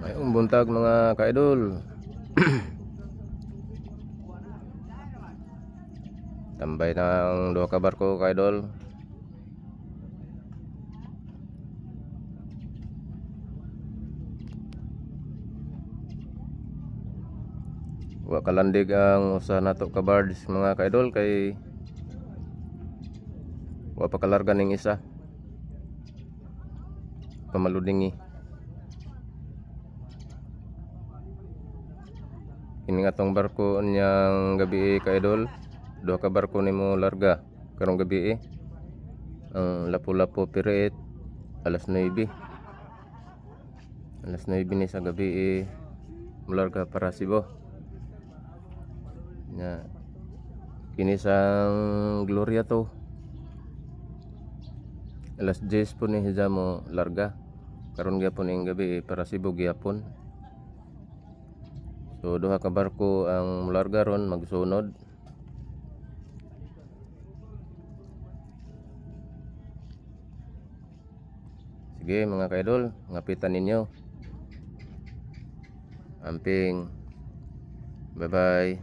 Mayong buntag mga ka-idol. Tambay ng duha ka barko ka-idol. Wa kalandig ang usa nato ka barge mga ka-idol kay wa pa kalarga ning isa. Pamaludingi. Kini nga tong barko niyang gabi ka-idol. Duha ka barko nimo larga karong gabi ang Lapu-Lapu Pirit alas 9. Alas 9 ni sa gabi mularga para Cebu. Nya kini sang Gloria to. Alas 10 po ni hijamo larga. Karon gyapon ing gabi para Cebu gyapon. So duha ka barko ang mularga ron magsunod. Sige mga ka-idol, ngapitan ninyo. Amping. Bye bye.